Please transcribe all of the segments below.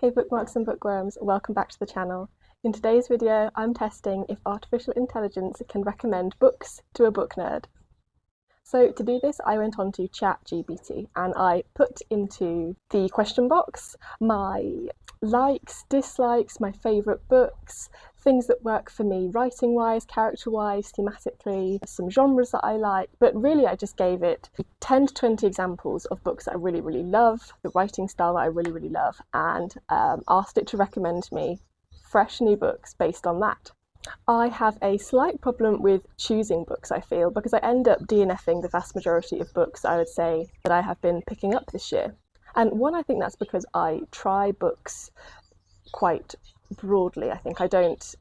Hey bookmarks and bookworms, welcome back to the channel. In today's video, I'm testing if artificial intelligence can recommend books to a book nerd. So to do this, I went on to ChatGPT and I put into the question box my likes, dislikes, my favourite books, things that work for me writing-wise, character-wise, thematically, some genres that I like, but really I just gave it 10 to 20 examples of books that I really, really love, the writing style that I really, really love, and asked it to recommend me fresh new books based on that. I have a slight problem with choosing books, I feel, because I end up DNFing the vast majority of books I would say that I have been picking up this year. And one, I think that's because I try books quite broadly. I think I don't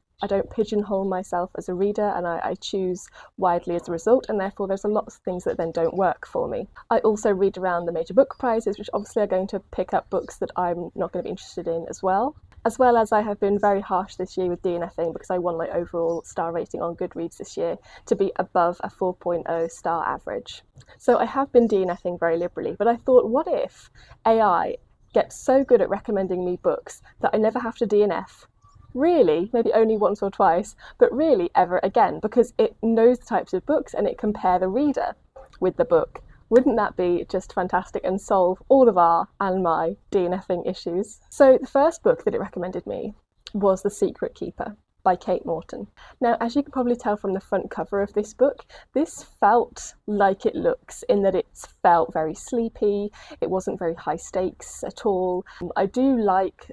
pigeonhole myself as a reader, and I choose widely as a result, and therefore there's a lot of things that then don't work for me. I also read around the major book prizes, which obviously are going to pick up books that I'm not going to be interested in as well as I have been very harsh this year with DNFing because I want my overall star rating on Goodreads this year to be above a 4.0 star average. So I have been DNFing very liberally, but I thought, what if AI gets so good at recommending me books that I never have to DNF? Really, maybe only once or twice, but really ever again, because it knows the types of books and it can pair the reader with the book. Wouldn't that be just fantastic and solve all of our and my DNFing issues? So the first book that it recommended me was The Secret Keeper by Kate Morton. Now, as you can probably tell from the front cover of this book, this felt like it looks, in that it felt very sleepy, it wasn't very high stakes at all. I do like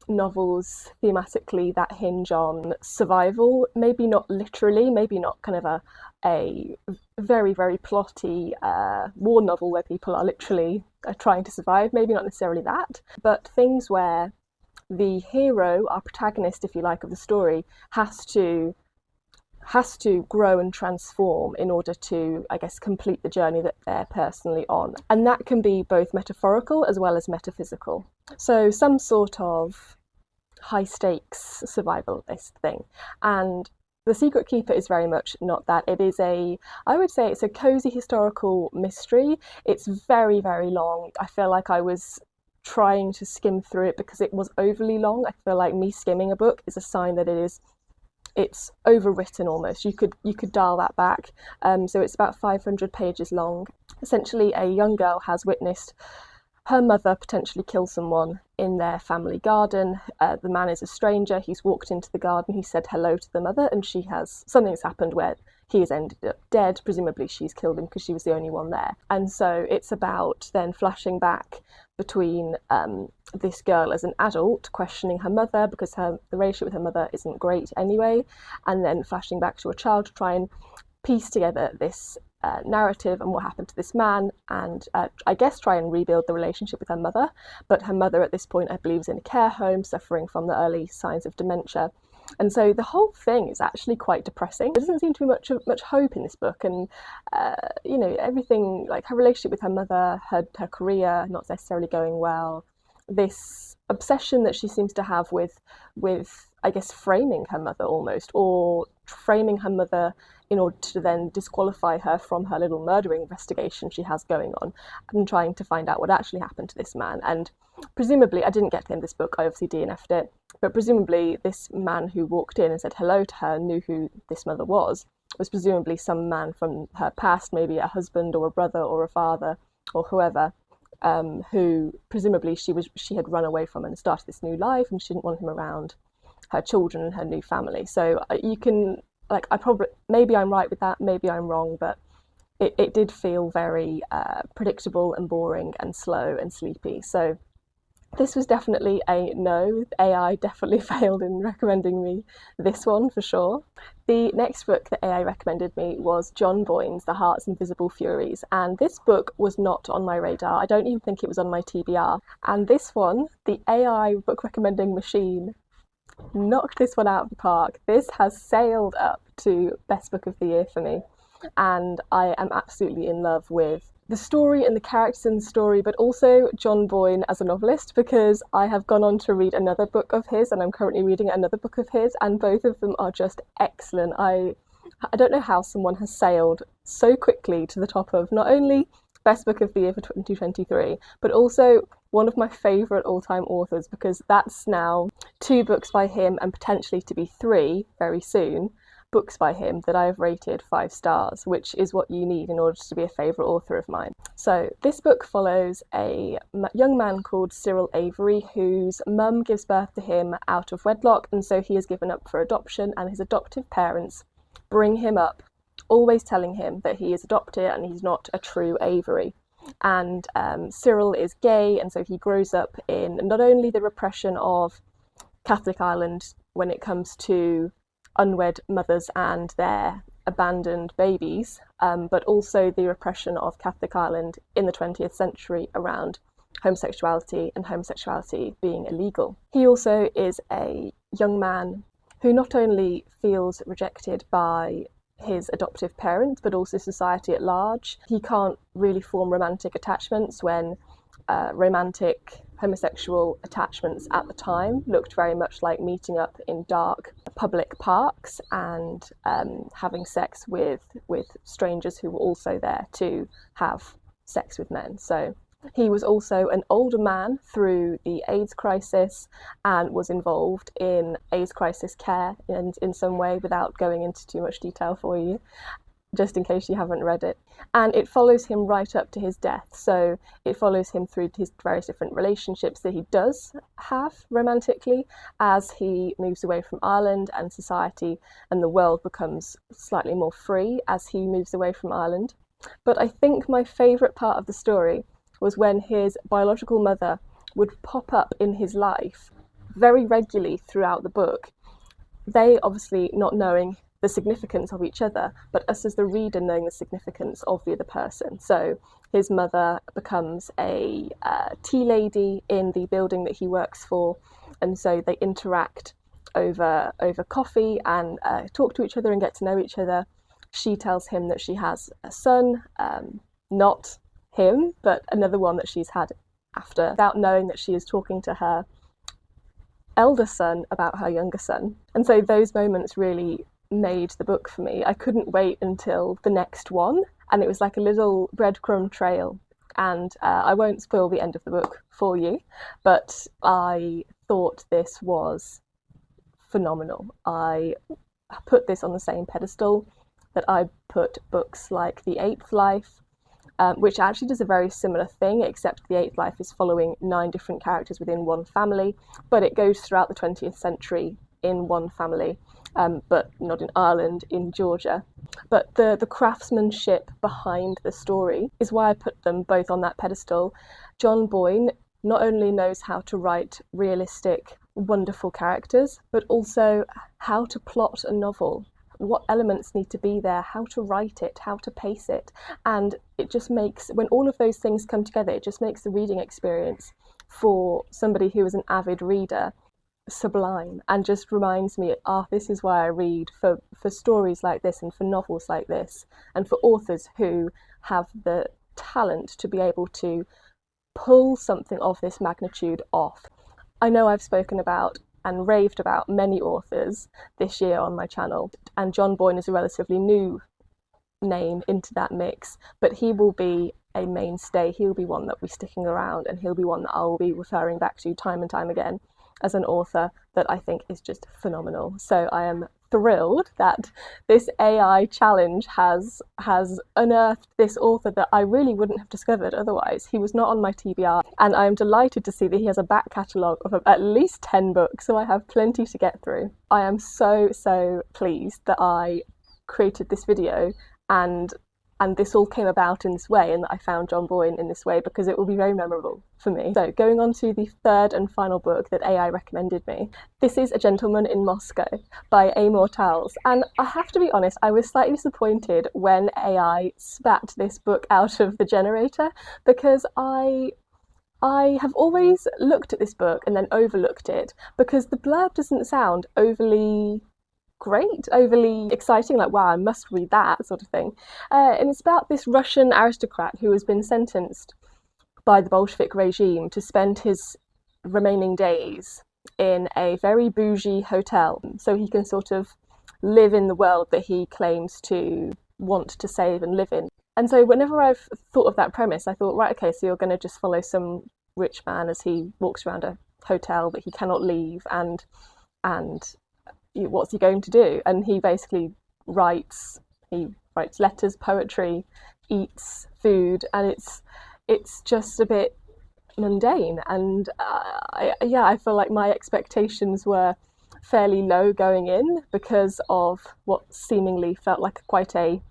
novels thematically that hinge on survival, maybe not literally, maybe not kind of a very, very plotty war novel where people are literally trying to survive, maybe not necessarily that, but things where the hero, our protagonist, if you like, of the story, has to grow and transform in order to, I guess, complete the journey that they're personally on. And that can be both metaphorical as well as metaphysical. So some sort of high stakes survivalist thing. And The Secret Keeper is very much not that. It is I would say it's a cozy historical mystery. It's very, very long. I feel like I was trying to skim through it because it was overly long. I feel like me skimming a book is a sign that it's overwritten almost. You could dial that back. So it's about 500 pages long. Essentially, a young girl has witnessed her mother potentially kill someone in their family garden. The man is a stranger. He's walked into the garden. He said hello to the mother, and something's happened where he has ended up dead. Presumably she's killed him because she was the only one there. And so it's about then flashing back between this girl as an adult questioning her mother because the relationship with her mother isn't great anyway, and then flashing back to a child to try and piece together this narrative and what happened to this man, and I guess try and rebuild the relationship with her mother. But her mother at this point, I believe, is in a care home suffering from the early signs of dementia. And so the whole thing is actually quite depressing. There doesn't seem to be much hope in this book, and everything, like her relationship with her mother, her career not necessarily going well, this obsession that she seems to have with I guess framing her mother almost, or framing her mother in order to then disqualify her from her little murdering investigation she has going on, and trying to find out what actually happened to this man. And presumably, I didn't get to the end of this book, I obviously DNF'd it, but presumably this man who walked in and said hello to her, knew who this mother was presumably some man from her past, maybe a husband or a brother or a father or whoever, who presumably she had run away from and started this new life, and she didn't want him around her children and her new family. So you can, maybe I'm right with that, maybe I'm wrong, but it did feel very predictable and boring and slow and sleepy. So this was definitely a no. AI definitely failed in recommending me this one for sure. The next book that AI recommended me was John Boyne's The Heart's Invisible Furies, and this book was not on my radar. I don't even think it was on my TBR. And this one, the AI book recommending machine, knocked this one out of the park. This has sailed up to Best Book of the Year for me, and I am absolutely in love with the story and the characters in the story, but also John Boyne as a novelist, because I have gone on to read another book of his, and I'm currently reading another book of his, and both of them are just excellent. I don't know how someone has sailed so quickly to the top of not only best book of the year for 2023, but also one of my favourite all-time authors, because that's now 2 books by him and potentially to be 3 very soon books by him that I have rated 5 stars, which is what you need in order to be a favourite author of mine. So this book follows a young man called Cyril Avery, whose mum gives birth to him out of wedlock, and so he is given up for adoption, and his adoptive parents bring him up, always telling him that he is adopted and he's not a true Avery. And Cyril is gay, and so he grows up in not only the repression of Catholic Ireland when it comes to unwed mothers and their abandoned babies, but also the repression of Catholic Ireland in the 20th century around homosexuality and homosexuality being illegal. He also is a young man who not only feels rejected by his adoptive parents but also society at large. He can't really form romantic attachments when romantic homosexual attachments at the time looked very much like meeting up in dark public parks and having sex with strangers who were also there to have sex with men. So he was also an older man through the AIDS crisis and was involved in AIDS crisis care in some way, without going into too much detail for you, just in case you haven't read it. And it follows him right up to his death. So it follows him through his various different relationships that he does have romantically as he moves away from Ireland, and society and the world becomes slightly more free as he moves away from Ireland. But I think my favourite part of the story was when his biological mother would pop up in his life very regularly throughout the book. They obviously not knowing the significance of each other, but us as the reader knowing the significance of the other person. So his mother becomes a tea lady in the building that he works for, and so they interact over coffee and talk to each other and get to know each other. She tells him that she has a son, not him, but another one that she's had after, without knowing that she is talking to her elder son about her younger son. And so those moments really made the book for me. I couldn't wait until the next one, and it was like a little breadcrumb trail. And I won't spoil the end of the book for you, but I thought this was phenomenal. I put this on the same pedestal that I put books like The Eighth Life, which actually does a very similar thing, except The Eighth Life is following 9 different characters within one family, but it goes throughout the 20th century in one family, but not in Ireland, in Georgia. But the craftsmanship behind the story is why I put them both on that pedestal. John Boyne not only knows how to write realistic, wonderful characters, but also how to plot a novel, what elements need to be there, how to write it, how to pace it. And it just makes, when all of those things come together, it just makes the reading experience for somebody who is an avid reader sublime, and just reminds me, this is why I read, for stories like this and for novels like this, and for authors who have the talent to be able to pull something of this magnitude off. I know I've spoken about and raved about many authors this year on my channel, and John Boyne is a relatively new name into that mix, but he will be a mainstay. He'll be one that will be sticking around, and he'll be one that I will be referring back to time and time again as an author that I think is just phenomenal. So I am thrilled that this AI challenge has unearthed this author that I really wouldn't have discovered otherwise. He was not on my TBR, and I am delighted to see that he has a back catalogue of at least 10 books, so I have plenty to get through. I am so pleased that I created this video and this all came about in this way, and that I found John Boyne in this way, because it will be very memorable for me. So going on to the third and final book that AI recommended me. This is A Gentleman in Moscow by Amor Towles, and I have to be honest, I was slightly disappointed when AI spat this book out of the generator, because I have always looked at this book and then overlooked it, because the blurb doesn't sound overly great, overly exciting, like wow, I must read that sort of thing. And it's about this Russian aristocrat who has been sentenced by the Bolshevik regime to spend his remaining days in a very bougie hotel, so he can sort of live in the world that he claims to want to save and live in. And so whenever I've thought of that premise, I thought, right, okay, so you're going to just follow some rich man as he walks around a hotel that he cannot leave, and what's he going to do? And he basically writes letters, poetry, eats food, and it's just a bit mundane. And I feel like my expectations were fairly low going in because of what seemingly felt like quite a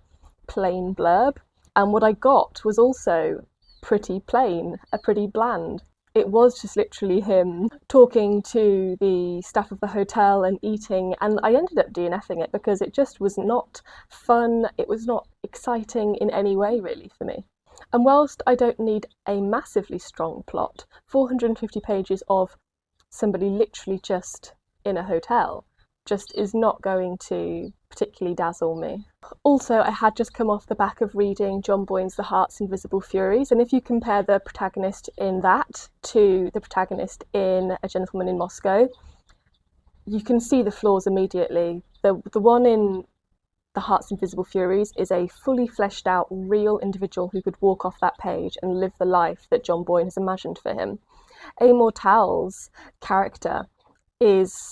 plain blurb. And what I got was also pretty plain, pretty bland. It was just literally him talking to the staff of the hotel and eating, and I ended up DNFing it because it just was not fun, it was not exciting in any way really for me. And whilst I don't need a massively strong plot, 450 pages of somebody literally just in a hotel just is not going to particularly dazzle me. Also, I had just come off the back of reading John Boyne's The Heart's Invisible Furies, and if you compare the protagonist in that to the protagonist in A Gentleman in Moscow, you can see the flaws immediately. The one in The Heart's Invisible Furies is a fully fleshed out, real individual who could walk off that page and live the life that John Boyne has imagined for him. Amor Towell's character is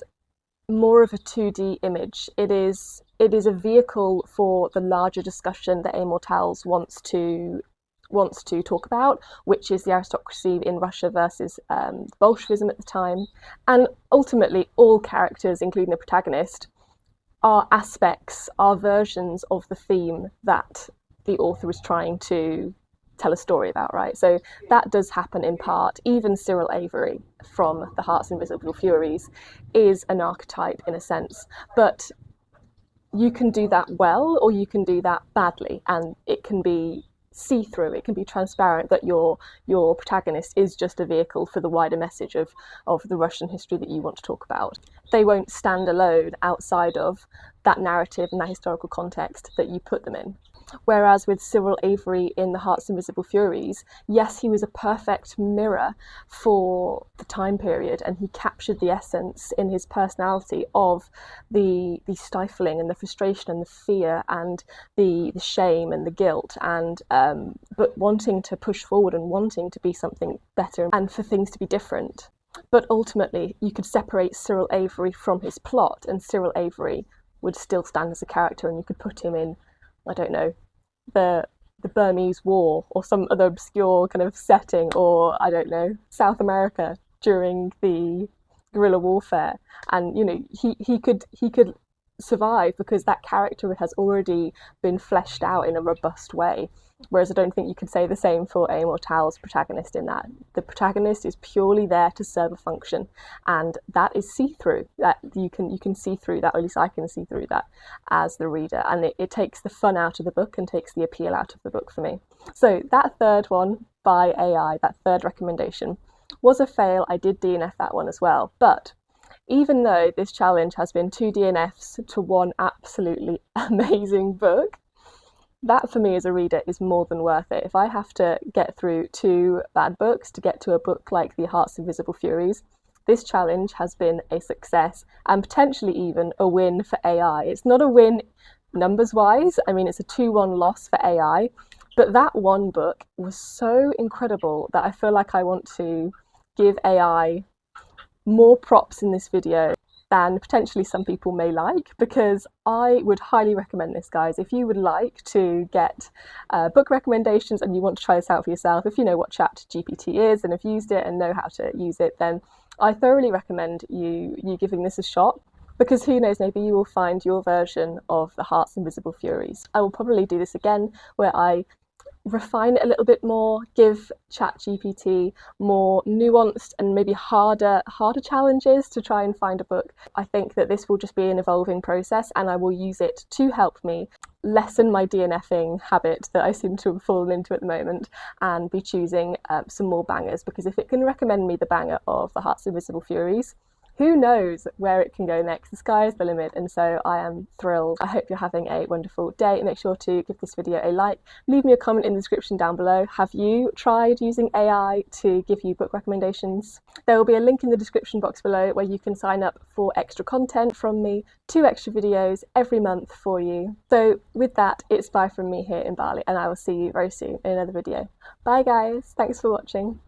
more of a 2D image. It is a vehicle for the larger discussion that Amor Towell wants to talk about, which is the aristocracy in Russia versus Bolshevism at the time. And ultimately, all characters, including the protagonist, are aspects, are versions of the theme that the author is trying to tell a story about, right? So that does happen in part. Even Cyril Avery from The Heart's Invisible Furies is an archetype in a sense, but you can do that well or you can do that badly, and it can be see-through, it can be transparent that your protagonist is just a vehicle for the wider message of the Russian history that you want to talk about. They won't stand alone outside of that narrative and that historical context that you put them in. Whereas with Cyril Avery in The Heart's Invisible Furies, yes, he was a perfect mirror for the time period, and he captured the essence in his personality of the stifling and the frustration and the fear and the shame and the guilt, and but wanting to push forward and wanting to be something better and for things to be different. But ultimately, you could separate Cyril Avery from his plot, and Cyril Avery would still stand as a character, and you could put him in, I don't know, the Burmese War or some other obscure kind of setting, or I don't know, South America during the guerrilla warfare, and you know he could survive because that character has already been fleshed out in a robust way. Whereas I don't think you could say the same for Amor Towell's protagonist in that. The protagonist is purely there to serve a function, and that is see-through. That you can see through that, or at least I can see through that as the reader, and it takes the fun out of the book and takes the appeal out of the book for me. So that third one by AI, that third recommendation, was a fail. I did DNF that one as well, but even though this challenge has been 2 DNFs to one absolutely amazing book, that for me as a reader is more than worth it. If I have to get through 2 bad books to get to a book like The Heart's Invisible Furies, this challenge has been a success and potentially even a win for AI. It's not a win numbers wise, I mean it's a 2-1 loss for AI, but that one book was so incredible that I feel like I want to give AI more props in this video than potentially some people may like, because I would highly recommend this, guys. If you would like to get book recommendations and you want to try this out for yourself, if you know what ChatGPT is and have used it and know how to use it, then I thoroughly recommend you giving this a shot, because who knows, maybe you will find your version of The Heart's Invisible Furies. I will probably do this again where I refine it a little bit more, give ChatGPT more nuanced and maybe harder challenges to try and find a book. I think that this will just be an evolving process, and I will use it to help me lessen my DNFing habit that I seem to have fallen into at the moment, and be choosing some more bangers, because if it can recommend me the banger of The Heart's Invisible Furies, who knows where it can go next? The sky is the limit, and so I am thrilled. I hope you're having a wonderful day. Make sure to give this video a like. Leave me a comment in the description down below. Have you tried using AI to give you book recommendations? There will be a link in the description box below where you can sign up for extra content from me, 2 extra videos every month for you. So with that, it's bye from me here in Bali, and I will see you very soon in another video. Bye guys, thanks for watching.